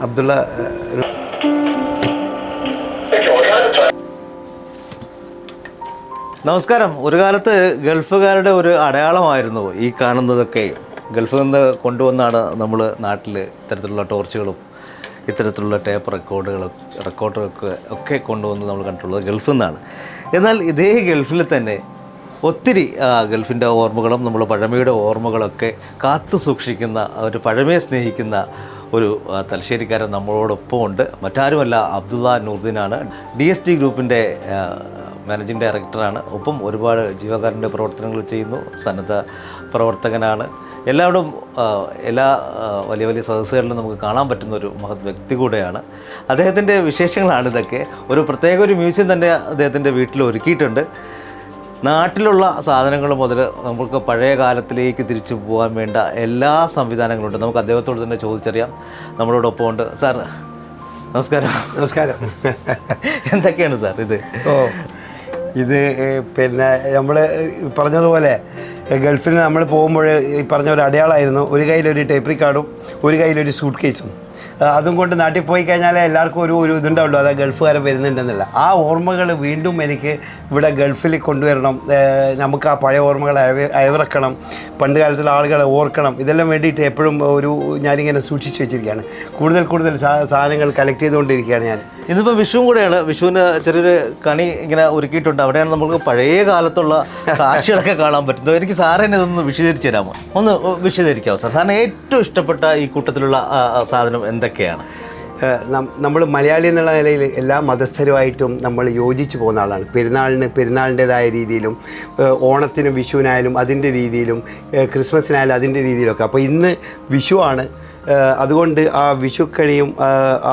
അബ്ദുള്ള. നമസ്കാരം. ഒരു കാലത്ത് ഗൾഫുകാരുടെ ഒരു അടയാളമായിരുന്നു ഈ കാണുന്നതൊക്കെ. ഗൾഫിൽ നിന്ന് കൊണ്ടുവന്നാണ് നമ്മൾ നാട്ടിൽ ഇത്തരത്തിലുള്ള ടോർച്ചുകളും ഇത്തരത്തിലുള്ള ടേപ്പ് റെക്കോർഡുകളൊക്കെ ഒക്കെ കൊണ്ടുവന്ന് നമ്മൾ കണ്ടിട്ടുള്ളത് ഗൾഫിൽ നിന്നാണ്. എന്നാൽ ഇതേ ഗൾഫിൽ തന്നെ ഒത്തിരി ഗൾഫിൻ്റെ ഓർമ്മകളും നമ്മൾ പഴമയുടെ ഓർമ്മകളൊക്കെ കാത്തു സൂക്ഷിക്കുന്ന ഒരു പഴമയെ സ്നേഹിക്കുന്ന ഒരു തലശ്ശേരിക്കാരൻ നമ്മളോടൊപ്പം ഉണ്ട്. മറ്റാരുമല്ല, അബ്ദുള്ള നൂർദ്ദീനാണ്. DST ഗ്രൂപ്പിൻ്റെ മാനേജിംഗ് ഡയറക്ടറാണ്. ഒപ്പം ഒരുപാട് ജീവകാരുണ്യ പ്രവർത്തനങ്ങൾ ചെയ്യുന്നു. സന്നദ്ധ പ്രവർത്തകനാണ്. എല്ലാവരും എല്ലാ വലിയ വലിയ സദസ്സുകളിലും നമുക്ക് കാണാൻ പറ്റുന്ന ഒരു മഹത് വ്യക്തി കൂടെയാണ്. അദ്ദേഹത്തിൻ്റെ വിശേഷങ്ങളാണ് ഇതൊക്കെ. ഒരു മ്യൂസിയം തന്നെ അദ്ദേഹത്തിൻ്റെ വീട്ടിൽ ഒരുക്കിയിട്ടുണ്ട്. നാട്ടിലുള്ള സാധനങ്ങൾ മുതൽ നമുക്ക് പഴയ കാലത്തിലേക്ക് തിരിച്ചു പോകാൻ വേണ്ട എല്ലാ സംവിധാനങ്ങളുണ്ട്. നമുക്ക് അദ്ദേഹത്തോട് തന്നെ ചോദിച്ചറിയാം. നമ്മളോടൊപ്പം ഉണ്ട്. സാർ നമസ്കാരം. നമസ്കാരം. എന്തൊക്കെയാണ് സാർ ഇത്? ഇത് പിന്നെ നമ്മൾ പറഞ്ഞതുപോലെ ഗൾഫിൽ നമ്മൾ പോകുമ്പോൾ ഈ പറഞ്ഞ ഒരു അടയാളമായിരുന്നു. ഒരു കയ്യിലൊരു ടേപ്പ് റിക്കാർഡും ഒരു കയ്യിലൊരു സൂട്ട് കേസും. അതും കൊണ്ട് നാട്ടിൽ പോയി കഴിഞ്ഞാൽ എല്ലാവർക്കും ഒരു ഇതുണ്ടാവുള്ളൂ, അതാ ഗൾഫുകാരൻ വരുന്നുണ്ടെന്നുള്ള ആ ഓർമ്മകൾ വീണ്ടും എനിക്ക് ഇവിടെ ഗൾഫിൽ കൊണ്ടുവരണം. നമുക്ക് ആ പഴയ ഓർമ്മകൾ അയവിറക്കണം, പണ്ട് കാലത്തുള്ള ആളുകളെ ഓർക്കണം. ഇതെല്ലാം വേണ്ടിയിട്ട് എപ്പോഴും ഞാനിങ്ങനെ സൂക്ഷിച്ച് വെച്ചിരിക്കുകയാണ്. കൂടുതൽ സാധനങ്ങൾ കളക്ട് ചെയ്തുകൊണ്ടിരിക്കുകയാണ് ഞാൻ. ഇന്നിപ്പോൾ വിഷുവും കൂടെയാണ്. വിഷുവിന് ചെറിയൊരു കണി ഇങ്ങനെ ഒരുക്കിയിട്ടുണ്ട്. അവിടെയാണ് നമുക്ക് പഴയ കാലത്തുള്ള കാഴ്ചകളൊക്കെ കാണാൻ പറ്റുന്നത്. എനിക്ക് സാറിനെ ഇതൊന്ന് വിശദീകരിച്ച് തരാമോ? ഒന്ന് വിശദീകരിക്കാമോ സാർ? സാറിന് ഏറ്റവും ഇഷ്ടപ്പെട്ട ഈ കൂട്ടത്തിലുള്ള സാധനം എന്തൊക്കെയാണ്? നമ്മൾ മലയാളി എന്നുള്ള നിലയിൽ എല്ലാ മതസ്ഥരുമായിട്ടും നമ്മൾ യോജിച്ച് പോകുന്ന ആളാണ്. പെരുന്നാളിൻ്റെതായ രീതിയിലും, ഓണത്തിനും വിഷുവിനായാലും അതിൻ്റെ രീതിയിലും, ക്രിസ്മസിനായാലും അതിൻ്റെ രീതിയിലൊക്കെ. അപ്പോൾ ഇന്ന് വിഷുവാണ്. അതുകൊണ്ട് ആ വിഷുക്കണിയും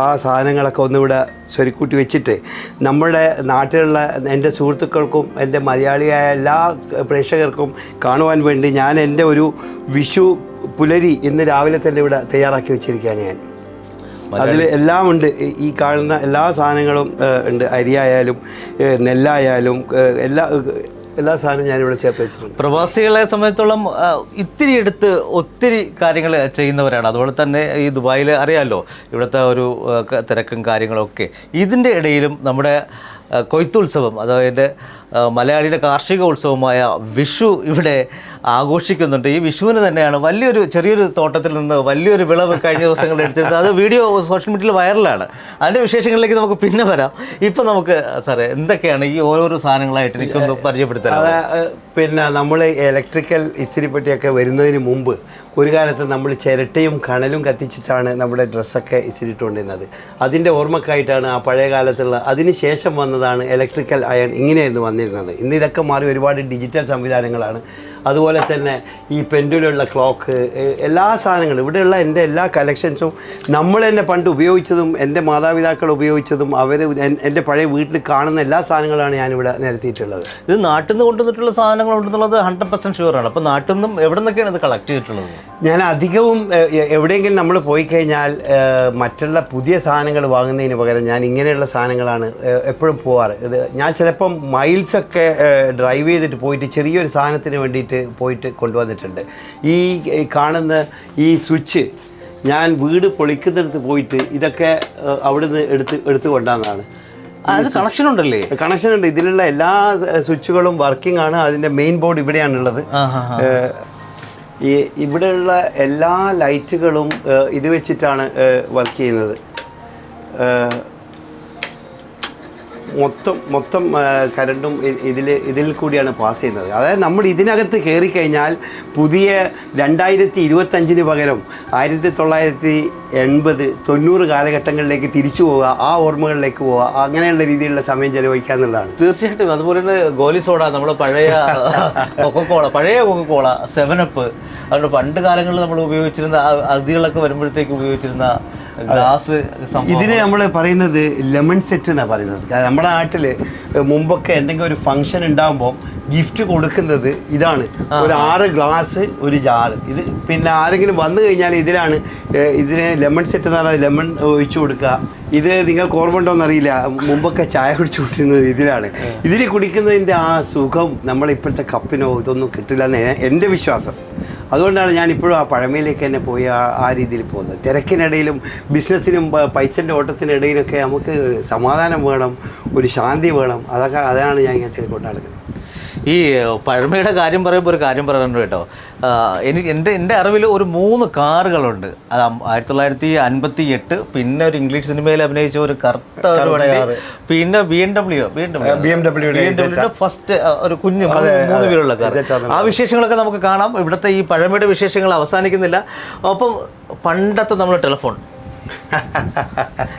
ആ സാധനങ്ങളൊക്കെ ഒന്നിവിടെ സ്വരുക്കൂട്ടി വെച്ചിട്ട് നമ്മുടെ നാട്ടിലുള്ള എൻ്റെ സുഹൃത്തുക്കൾക്കും എൻ്റെ മലയാളിയായ എല്ലാ പ്രേക്ഷകർക്കും കാണുവാൻ വേണ്ടി ഞാൻ എൻ്റെ ഒരു വിഷു പുലരി ഇന്ന് രാവിലെ തന്നെ ഇവിടെ തയ്യാറാക്കി വെച്ചിരിക്കുകയാണ് ഞാൻ. അതിൽ എല്ലാം ഉണ്ട്. ഈ കാണുന്ന എല്ലാ സാധനങ്ങളും ഉണ്ട്. അരിയായാലും നെല്ലായാലും എല്ലാ സാധനവും ഞാനിവിടെ ചേർത്ത് വെച്ചിട്ടുണ്ട്. പ്രവാസികളെ സംബന്ധിച്ചോളം ഇത്തിരി എടുത്ത് ഒത്തിരി കാര്യങ്ങൾ ചെയ്യുന്നവരാണ്. അതുപോലെ തന്നെ ഈ ദുബായിൽ അറിയാമല്ലോ, ഇവിടുത്തെ ഒരു തിരക്കും കാര്യങ്ങളൊക്കെ. ഇതിൻ്റെ ഇടയിലും നമ്മുടെ കൊയ്ത്തുത്സവം, അതായത് മലയാളിയുടെ കാർഷിക ഉത്സവമായ വിഷു ഇവിടെ ആഘോഷിക്കുന്നുണ്ട്. ഈ വിഷുവിന് തന്നെയാണ് ചെറിയൊരു തോട്ടത്തിൽ നിന്ന് വലിയൊരു വിളവ് കഴിഞ്ഞ ദിവസങ്ങളിൽ എടുത്തിരുന്നത്. അത് വീഡിയോ സോഷ്യൽ മീഡിയയിൽ വൈറലാണ്. അതിൻ്റെ വിശേഷങ്ങളിലേക്ക് നമുക്ക് പിന്നെ വരാം. ഇപ്പം നമുക്ക് സാറേ എന്തൊക്കെയാണ് ഈ ഓരോരോ സാധനങ്ങളായിട്ട് എനിക്കൊന്ന് പരിചയപ്പെടുത്താം. പിന്നെ നമ്മൾ ഇലക്ട്രിക്കൽ ഇസ്തിരിപ്പെട്ടിയൊക്കെ വരുന്നതിന് മുമ്പ് ഒരു കാലത്ത് നമ്മൾ ചിരട്ടയും കണലും കത്തിച്ചിട്ടാണ് നമ്മുടെ ഡ്രസ്സൊക്കെ ഇസ്തിരിട്ടുകൊണ്ടിരുന്നത്. അതിൻ്റെ ഓർമ്മക്കായിട്ടാണ് ആ പഴയ കാലത്തുള്ള. അതിന് ശേഷം വന്നതാണ് ഇലക്ട്രിക്കൽ അയൺ. ഇങ്ങനെയായിരുന്നു വന്നിരുന്നത്. ഇന്ന് ഇതൊക്കെ മാറി ഒരുപാട് ഡിജിറ്റൽ സംവിധാനങ്ങളാണ്. അതുപോലെ തന്നെ ഈ പെൻഡുലുള്ള ക്ലോക്ക്, എല്ലാ സാധനങ്ങളും ഇവിടെയുള്ള എൻ്റെ എല്ലാ കളക്ഷൻസും നമ്മൾ തന്നെ പണ്ട് ഉപയോഗിച്ചതും എൻ്റെ മാതാപിതാക്കൾ ഉപയോഗിച്ചതും എൻ്റെ പഴയ വീട്ടിൽ കാണുന്ന എല്ലാ സാധനങ്ങളാണ് ഞാനിവിടെ നിരത്തിയിട്ടുള്ളത്. ഇത് നാട്ടിൽ നിന്ന് കൊണ്ടുവന്നിട്ടുള്ള സാധനങ്ങളുണ്ടെന്നുള്ളത് 100% ഷുവറാണ്. അപ്പോൾ നാട്ടിൽ നിന്നും എവിടെ നിന്നൊക്കെയാണ് ഇത് കളക്ട് ചെയ്തിട്ടുള്ളത്? ഞാൻ അധികവും എവിടെയെങ്കിലും നമ്മൾ പോയി കഴിഞ്ഞാൽ മറ്റുള്ള പുതിയ സാധനങ്ങൾ വാങ്ങുന്നതിന് പകരം ഞാൻ ഇങ്ങനെയുള്ള സാധനങ്ങളാണ് എപ്പോഴും പോവാറ്. ഞാൻ ചിലപ്പം മൈൽസൊക്കെ ഡ്രൈവ് ചെയ്തിട്ട് പോയിട്ട് ചെറിയൊരു സാധനത്തിന് വേണ്ടിയിട്ട് പോയിട്ട് കൊണ്ടുവന്നിട്ടുണ്ട്. ഈ കാണുന്ന ഈ സ്വിച്ച് ഞാൻ വീട് പൊളിക്കുന്നിടത്ത് പോയിട്ട് ഇതൊക്കെ അവിടുന്ന് എടുത്ത് കൊണ്ടുവന്നതാണ്. കണക്ഷൻ ഉണ്ടല്ലേ? കണക്ഷൻ ഉണ്ട്. ഇതിലുള്ള എല്ലാ സ്വിച്ചുകളും വർക്കിംഗ് ആണ്. അതിൻ്റെ മെയിൻ ബോർഡ് ഇവിടെയാണുള്ളത്. ഇവിടെയുള്ള എല്ലാ ലൈറ്റുകളും ഇത് വെച്ചിട്ടാണ് വർക്ക് ചെയ്യുന്നത്. മൊത്തം കറണ്ടും ഇതിൽ കൂടിയാണ് പാസ് ചെയ്യുന്നത്. അതായത് നമ്മൾ ഇതിനകത്ത് കയറിക്കഴിഞ്ഞാൽ പുതിയ 2025 പകരം 1980, 90 കാലഘട്ടങ്ങളിലേക്ക് തിരിച്ചു പോവുക, ആ ഓർമ്മകളിലേക്ക് പോവുക, അങ്ങനെയുള്ള രീതിയിലുള്ള സമയം ചെലവഴിക്കുക എന്നുള്ളതാണ്. തീർച്ചയായിട്ടും. അതുപോലെ തന്നെ ഗോലി സോഡ, നമ്മുടെ പഴയ കൊക്കക്കോള, 7up, അതുകൊണ്ട് പണ്ട് കാലങ്ങളിൽ നമ്മൾ ഉപയോഗിച്ചിരുന്ന അതിഥികളൊക്കെ വരുമ്പോഴത്തേക്ക് ഉപയോഗിച്ചിരുന്ന ഗ്ലാസ്. ഇതിന് നമ്മൾ പറയുന്നത് ലെമൺ സെറ്റ് എന്നാണ് പറയുന്നത്. നമ്മുടെ നാട്ടിൽ മുമ്പൊക്കെ എന്തെങ്കിലും ഒരു ഫംഗ്ഷൻ ഉണ്ടാകുമ്പോൾ ഗിഫ്റ്റ് കൊടുക്കുന്നത് ഇതാണ്. ഒരു 6 ഗ്ലാസ്, ഒരു ജാറ്. ഇത് പിന്നെ ആരെങ്കിലും വന്നു കഴിഞ്ഞാൽ ഇതിനെ ലെമൺ സെറ്റ് എന്ന് പറഞ്ഞാൽ ലെമൺ ഒഴിച്ചു കൊടുക്കുക. ഇത് നിങ്ങൾക്ക് ഓർമ്മ ഉണ്ടോയെന്നറിയില്ല, മുമ്പൊക്കെ ചായ കുടിച്ചു കൊണ്ടിരുന്നത് ഇതിലാണ്. ഇതിൽ കുടിക്കുന്നതിൻ്റെ ആ സുഖം നമ്മളിപ്പോഴത്തെ കപ്പിനോ ഇതൊന്നും കിട്ടില്ല എന്ന് എൻ്റെ വിശ്വാസം. അതുകൊണ്ടാണ് ഞാനിപ്പോഴും ആ പഴമയിലേക്ക് തന്നെ പോയി ആ രീതിയിൽ പോകുന്നത്. തിരക്കിനിടയിലും ബിസിനസ്സിനും പൈസൻ്റെ ഓട്ടത്തിനിടയിലൊക്കെ നമുക്ക് സമാധാനം വേണം, ഒരു ശാന്തി വേണം. അതാണ് ഞാൻ ഇങ്ങനത്തെ കൊണ്ടു നടക്കുന്നത്. ഈ പഴമയുടെ കാര്യം പറയുമ്പോൾ ഒരു കാര്യം പറയാനുണ്ട് കേട്ടോ. എൻ്റെ അറിവിൽ ഒരു 3 കാറുകളുണ്ട്. അത് 1958, പിന്നെ ഒരു ഇംഗ്ലീഷ് സിനിമയിൽ അഭിനയിച്ച ഒരു കറുത്ത ഒരു വണ്ടി, പിന്നെ BMW ഫസ്റ്റ് ഒരു കുഞ്ഞ് 3 പേരുള്ള കാർ. ആ വിശേഷങ്ങളൊക്കെ നമുക്ക് കാണാം. ഇവിടുത്തെ ഈ പഴമയുടെ വിശേഷങ്ങൾ അവസാനിക്കുന്നില്ല. ഒപ്പം പണ്ടത്തെ നമ്മുടെ ടെലിഫോൺ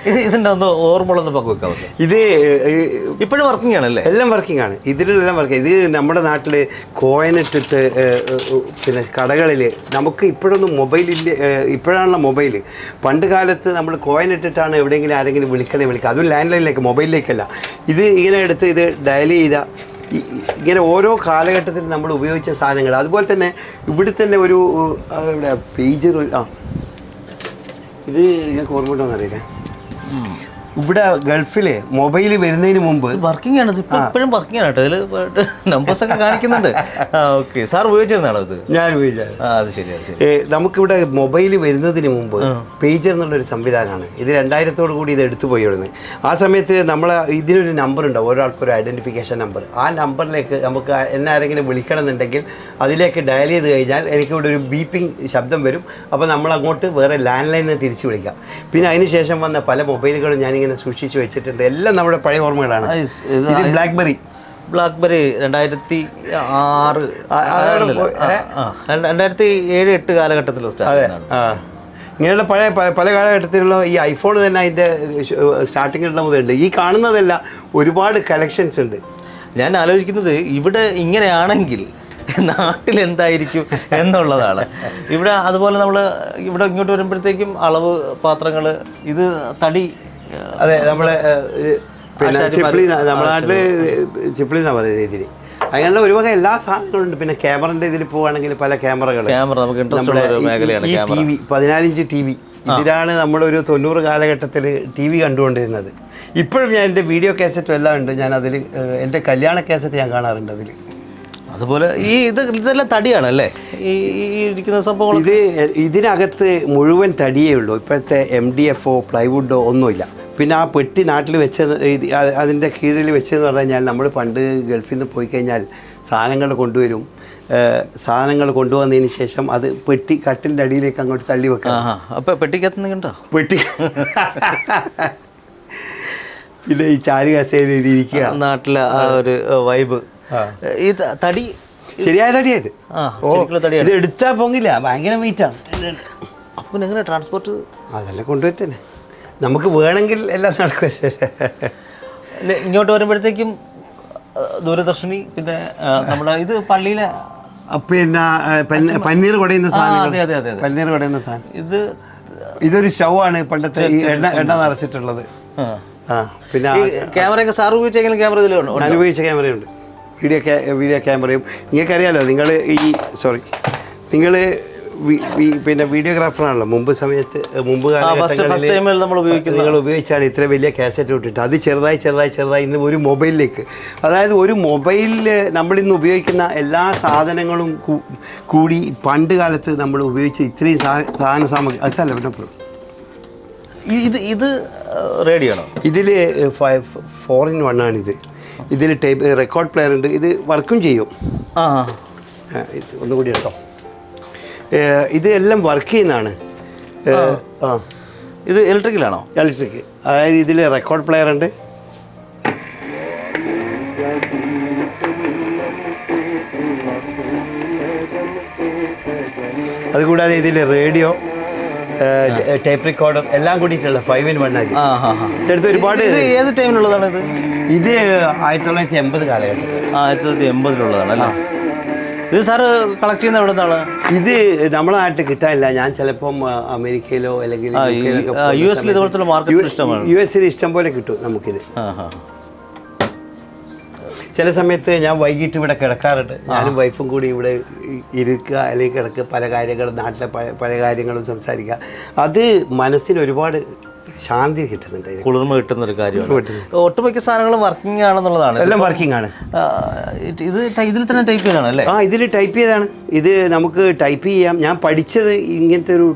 ഇതിൻ്റെ ഒന്ന് ഓർമ്മകളൊന്ന് പങ്കുവെക്കാം. ഇത് ഇപ്പോഴും വർക്കിംഗ് ആണല്ലേ? എല്ലാം വർക്കിംഗ് ആണ്. ഇതിലെല്ലാം വർക്കിംഗ്. ഇത് നമ്മുടെ നാട്ടിൽ കോയിനിട്ടിട്ട് പിന്നെ കടകളിൽ നമുക്ക് ഇപ്പോഴൊന്നും മൊബൈലിൻ്റെ ഇപ്പോഴാണല്ലോ മൊബൈൽ. പണ്ട് കാലത്ത് നമ്മൾ കോയിനിട്ടിട്ടാണ് എവിടെയെങ്കിലും ആരെങ്കിലും വിളിക്കുക. അതും ലാൻഡ് ലൈനിലേക്ക്, മൊബൈലിലേക്കല്ല. ഇത് ഇങ്ങനെ എടുത്ത് ഇത് ഡയൽ ചെയ്താൽ ഇങ്ങനെ ഓരോ കാലഘട്ടത്തിൽ നമ്മൾ ഉപയോഗിച്ച സാധനങ്ങൾ. അതുപോലെ തന്നെ ഇവിടെ തന്നെ ഒരു ഇവിടെ പേജർ ഇത് ഞങ്ങൾക്ക് ഓർമ്മ അറിയില്ല. ഇവിടെ ഗൾഫിൽ മൊബൈൽ വരുന്നതിന് മുമ്പ് വർക്കിംഗ് ആണ്. ഇപ്പോഴും വർക്കിംഗ് ആണ് കേട്ടോ. ഇതിൽ നമ്പേഴ്സൊക്കെ കാണിക്കുന്നുണ്ട്. ഓക്കെ, സാർ ഉപയോഗിച്ചിരുന്നാണോ ഇത്? ഞാൻ ഉപയോഗിച്ചത്. അത് ശരി, അത് ശരി. നമുക്കിവിടെ മൊബൈൽ വരുന്നതിന് മുമ്പ് പേജർ എന്നുള്ളൊരു സംവിധാനമാണ്. ഇത് 2000 കൂടി ഇത് എടുത്തു പോയി ഇവിടുന്ന്. ആ സമയത്ത് നമ്മൾ ഇതിനൊരു നമ്പർ ഉണ്ടാവും, ഒരാൾക്കൊരു ഐഡൻറ്റിഫിക്കേഷൻ നമ്പർ. ആ നമ്പറിലേക്ക് നമുക്ക് എന്നെ ആരെങ്കിലും വിളിക്കണം എന്നുണ്ടെങ്കിൽ അതിലേക്ക് ഡയൽ ചെയ്ത് കഴിഞ്ഞാൽ എനിക്കിവിടെ ഒരു ബീപ്പിംഗ് ശബ്ദം വരും. അപ്പോൾ നമ്മൾ അങ്ങോട്ട് വേറെ ലാൻഡ് ലൈനിൽ തിരിച്ച് വിളിക്കാം. പിന്നെ അതിന് ശേഷം വന്ന പല മൊബൈലുകളും ഞാനിങ്ങനെ സൂക്ഷിച്ച് വെച്ചിട്ടുണ്ട്. എല്ലാം നമ്മുടെ പഴയ ഓർമ്മകളാണ്. ഇത് ബ്ലാക്ക്ബെറി 2006 2007-8 കാലഘട്ടത്തിൽ ഇങ്ങനെയുള്ള പല കാലഘട്ടത്തിലുള്ള ഈ ഐഫോൺ തന്നെ അതിൻ്റെ സ്റ്റാർട്ടിങ്ങിലുള്ള മുതലുണ്ട്. ഈ കാണുന്നതെല്ലാം ഒരുപാട് കളക്ഷൻസ് ഉണ്ട്. ഞാൻ ആലോചിക്കുന്നത് ഇവിടെ ഇങ്ങനെയാണെങ്കിൽ നാട്ടിലെന്തായിരിക്കും എന്നുള്ളതാണ്. ഇവിടെ അതുപോലെ നമ്മൾ ഇവിടെ ഇങ്ങോട്ട് വരുമ്പോഴത്തേക്കും അളവ് പാത്രങ്ങൾ, ഇത് തടി, അതെ, നമ്മളെ പിന്നെ ചിപ്പിളി, നമ്മുടെ നാട്ടിൽ ചിപ്പിളി എന്നാണ് പറയുന്ന രീതിയിൽ. അങ്ങനെയുള്ള ഒരു വക എല്ലാ സാധനങ്ങളുണ്ട്. പിന്നെ ക്യാമറൻ്റെ ഇതിൽ പോവുകയാണെങ്കിൽ പല ക്യാമറകൾ, നമുക്ക് ഇൻട്രസ്റ്റ് ഉള്ള മേഖലയാണ് TV 14-ഇഞ്ച് TV. ഇതിലാണ് നമ്മളൊരു 90 കാലഘട്ടത്തിൽ TV കണ്ടുകൊണ്ടിരുന്നത്. ഇപ്പോഴും ഞാൻ എൻ്റെ വീഡിയോ കാസറ്റും എല്ലാം ഉണ്ട്. ഞാൻ അതിൽ എൻ്റെ കല്യാണ കാസറ്റ് ഞാൻ കാണാറുണ്ട് അതിൽ. അതുപോലെ ഇതെല്ലാം തടിയാണല്ലേ ഈ ഇരിക്കുന്ന സംഭവങ്ങൾ? ഇതിനകത്ത് മുഴുവൻ തടിയേ ഉള്ളൂ. ഇപ്പോഴത്തെ MDFോ പ്ലൈവുഡോ ഒന്നുമില്ല. പിന്നെ ആ പെട്ടി നാട്ടിൽ വെച്ചത്, അതിൻ്റെ കീഴിൽ വെച്ചതെന്ന് പറഞ്ഞു കഴിഞ്ഞാൽ നമ്മൾ പണ്ട് ഗൾഫിൽ നിന്ന് പോയി കഴിഞ്ഞാൽ സാധനങ്ങൾ കൊണ്ടുവരും. സാധനങ്ങൾ കൊണ്ടുവന്നതിന് ശേഷം അത് പെട്ടി കട്ടിൻ്റെ അടിയിലേക്ക് അങ്ങോട്ട് തള്ളി വെക്കാം. അപ്പോൾ പെട്ടിക്കകത്ത് കണ്ടോ പെട്ടി പിന്നെ ഈ ചാരി കസേരയിൽ ഇരിക്കുക. നാട്ടിലെ ആ ഒരു വൈബ്. ഈ തടി ശരിയായ തടിയായത്. ഇത് എടുത്താൽ പൊങ്ങില്ല, ഭയങ്കര വെയിറ്റാണ്. അപ്പം എങ്ങനെ ട്രാൻസ്പോർട്ട്? അതെല്ലാം കൊണ്ടുപോയി തന്നെ നമുക്ക് വേണമെങ്കിൽ എല്ലാം നടക്കും. ഇങ്ങോട്ട് വരുമ്പോഴത്തേക്കും ദൂരദർശിനി, പിന്നെ നമ്മുടെ ഇത് പള്ളിയിലെ പിന്നെ പന്നീർ കുടയുന്ന സാധനം. പന്നീർ കുടയുന്ന സാധനം. ഇതൊരു സ്റ്റൗ ആണ്, പണ്ടത്തെ ഈ എണ്ണ നിറച്ചിട്ടുള്ളത്. പിന്നെ ക്യാമറയൊക്കെ സാർ ഉപയോഗിച്ചെങ്കിലും ക്യാമറ ഇതിലുണ്ട്? ഞാൻ ഉപയോഗിച്ച ക്യാമറയുണ്ട്, വീഡിയോ ക്യാമറയും. നിങ്ങൾക്കറിയാലോ, നിങ്ങൾ പിന്നെ വീഡിയോഗ്രാഫറാണല്ലോ. മുമ്പ് കാലഘട്ടങ്ങളിൽ നിങ്ങൾ ഉപയോഗിച്ചാണ് ഇത്ര വലിയ കാസറ്റ് ഇട്ടിട്ട് അത് ചെറുതായി ഇന്ന് ഒരു മൊബൈലിലേക്ക്. അതായത് ഒരു മൊബൈലിൽ നമ്മളിന്ന് ഉപയോഗിക്കുന്ന എല്ലാ സാധനങ്ങളും കൂടി പണ്ട് കാലത്ത് നമ്മൾ ഉപയോഗിച്ച ഇത്രയും സാധന സാമഗ്രി അതല്ല. പിന്നെ ഇത് റേഡിയോ ആണോ? ഇതിൽ 4-in-1 ആണിത്. ഇതിൽ ടൈപ്പ് റെക്കോർഡ് പ്ലെയർ ഉണ്ട്. ഇത് വർക്കും ചെയ്യും. ഒന്നുകൂടി എടുത്തോ. ഇത് എല്ലാം വർക്ക് ചെയ്യുന്നതാണ്. ഇത് ഇലക്ട്രിക്കലാണോ? ഇലക്ട്രിക്. അതായത് ഇതിൽ റെക്കോർഡ് പ്ലെയർ ഉണ്ട്. അതുകൂടാതെ ഇതിൽ റേഡിയോ, ടേപ്പ് റെക്കോർഡർ എല്ലാം കൂടിയിട്ടുള്ള 5-in-1 ആയി. അടുത്ത് ഒരുപാട്. ഏത് ടൈമിലുള്ളതാണ് ഇത്? ഇത് 1980 കാലഘട്ടം. 1980-ലുള്ളതാണ് അല്ലേ? ഇത് സാറ് കളക്ട് ചെയ്യുന്ന എവിടെ നിന്നാണ്? ഇത് നമ്മുടെ നാട്ടിൽ കിട്ടാനില്ല. ഞാൻ ചിലപ്പം അമേരിക്കയിലോ അല്ലെങ്കിൽ US ഇതുപോലത്തെ മാർക്കറ്റ് ഇഷ്ടമാണ്. US ഇഷ്ടം പോലെ കിട്ടും നമുക്കിത്. ചില സമയത്ത് ഞാൻ വൈകിട്ട് ഇവിടെ കിടക്കാറുണ്ട്. ഞാനും വൈഫും കൂടി ഇവിടെ ഇരിക്കുക, അല്ലെങ്കിൽ കിടക്കുക, പല കാര്യങ്ങളും നാട്ടിലെ പല കാര്യങ്ങളും സംസാരിക്കുക. അത് മനസ്സിന് ഒരുപാട് ശാന്തി കിട്ടുന്നുണ്ട് അതിന്. കുളിർമ കിട്ടുന്ന ഒരു കാര്യമാണ്. ഒട്ടുമിക്ക സാധനങ്ങളും വർക്കിംഗ് ആണെന്നുള്ളതാണ്. എല്ലാം വർക്കിംഗ് ആണ്. ഇതിൽ തന്നെ ടൈപ്പ് ചെയ്താണ് അല്ലേ? ഇതിൽ ടൈപ്പ് ചെയ്താണ്. ഇത് നമുക്ക് ടൈപ്പ് ചെയ്യാം. ഞാൻ പഠിച്ചത് ഇങ്ങനത്തെ ഒരു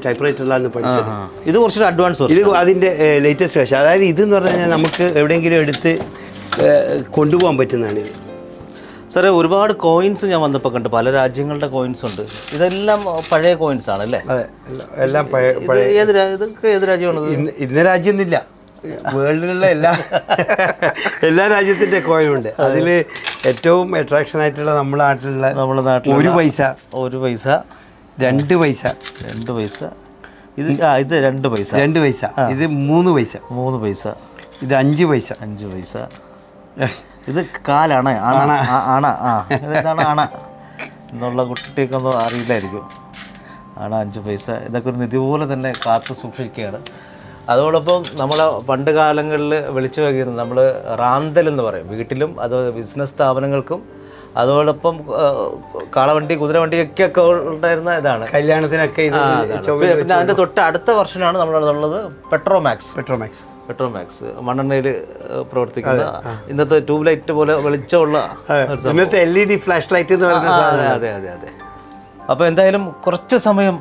ടൈപ്പ് റൈറ്ററിലാണ് പഠിച്ചത്. ഇത് കുറച്ചൊരു അഡ്വാൻസ്. ഇത് അതിൻ്റെ ലേറ്റസ്റ്റ് വേർഷൻ. അതായത് ഇതെന്ന് പറഞ്ഞു കഴിഞ്ഞാൽ നമുക്ക് എവിടെയെങ്കിലും എടുത്ത് കൊണ്ടുപോകാൻ പറ്റുന്നതാണ് ഇത്. സാറേ, ഒരുപാട് കോയിൻസ് ഞാൻ വന്നപ്പോൾ കണ്ടു, പല രാജ്യങ്ങളുടെ കോയിൻസ് ഉണ്ട്. ഇതെല്ലാം പഴയ കോയിൻസ് ആണ് അല്ലേ? അതെ, എല്ലാം പഴയ. ഇതൊക്കെ ഏത് രാജ്യമാണത്? ഇന്ന രാജ്യമൊന്നുമില്ല, വേൾഡിലുള്ള എല്ലാ രാജ്യത്തിൻ്റെ കോയിനുണ്ട്. അതിൽ ഏറ്റവും അട്രാക്ഷൻ ആയിട്ടുള്ള നമ്മുടെ നാട്ടിൽ 1 പൈസ, 1 പൈസ, 2 പൈസ, 2 പൈസ. ഇത് 2 പൈസ, 2 പൈസ. ഇത് 3 പൈസ, 3 പൈസ. ഇത് 5 പൈസ, 5 പൈസ. ഇത് കാലാണ്, ആണ. ഇതാണ് ആണ എന്നുള്ള കുട്ടിക്കൊന്നും അറിയില്ലായിരിക്കും. ആണ 5 പൈസ. ഇതൊക്കെ ഒരു നിധി പോലെ തന്നെ കാത്തു സൂക്ഷിക്കുകയാണ്. അതോടൊപ്പം നമ്മൾ പണ്ട് കാലങ്ങളിൽ വിളിച്ചു വയ്ക്കുന്നത് നമ്മൾ റാന്തൽ എന്ന് പറയും. വീട്ടിലും അത് ബിസിനസ് സ്ഥാപനങ്ങൾക്കും അതോടൊപ്പം കാളവണ്ടി, കുതിരവണ്ടിയൊക്കെ ഉണ്ടായിരുന്ന ഇതാണ്. കല്യാണത്തിനൊക്കെ. പിന്നെ അതിൻ്റെ തൊട്ട് അടുത്ത വർഷനാണ് നമ്മളുള്ളത് പെട്രോമാക്സ്. മണ്ണെണ്ണയിൽ പ്രവർത്തിക്കുന്ന ഇന്നത്തെ ട്യൂബ് ലൈറ്റ് പോലെ വെളിച്ചമുള്ള ഇന്നത്തെ LED ഫ്ലാഷ് ലൈറ്റ് എന്ന് പറയുന്ന സാധനം. അതെ. അപ്പോൾ എന്തായാലും കുറച്ച് സമയം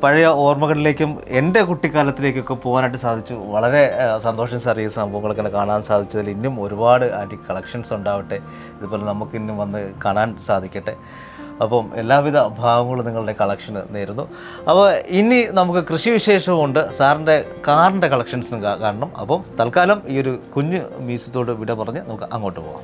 പഴയ ഓർമ്മകളിലേക്കും എൻ്റെ കുട്ടിക്കാലത്തിലേക്കൊക്കെ പോകാനായിട്ട് സാധിച്ചു. വളരെ സന്തോഷം സാർ, ഈ സംഭവങ്ങളൊക്കെ കാണാൻ സാധിച്ചതിൽ. ഇന്നും ഒരുപാട് ആൻറ്റിക് കളക്ഷൻസ് ഉണ്ടാവട്ടെ, ഇതുപോലെ നമുക്ക് ഇന്നും വന്ന് കാണാൻ സാധിക്കട്ടെ. അപ്പം എല്ലാവിധ ഭാവങ്ങളും നിങ്ങളുടെ കളക്ഷന് നേരുന്നു. അപ്പോൾ ഇനി നമുക്ക് കൃഷി വിശേഷമുണ്ട്, സാറിൻ്റെ കാറിൻ്റെ കളക്ഷൻസും കാണണം. അപ്പം തൽക്കാലം ഈ ഒരു കുഞ്ഞു മ്യൂസിയത്തോട് വിട പറഞ്ഞ് നമുക്ക് അങ്ങോട്ട് പോകാം.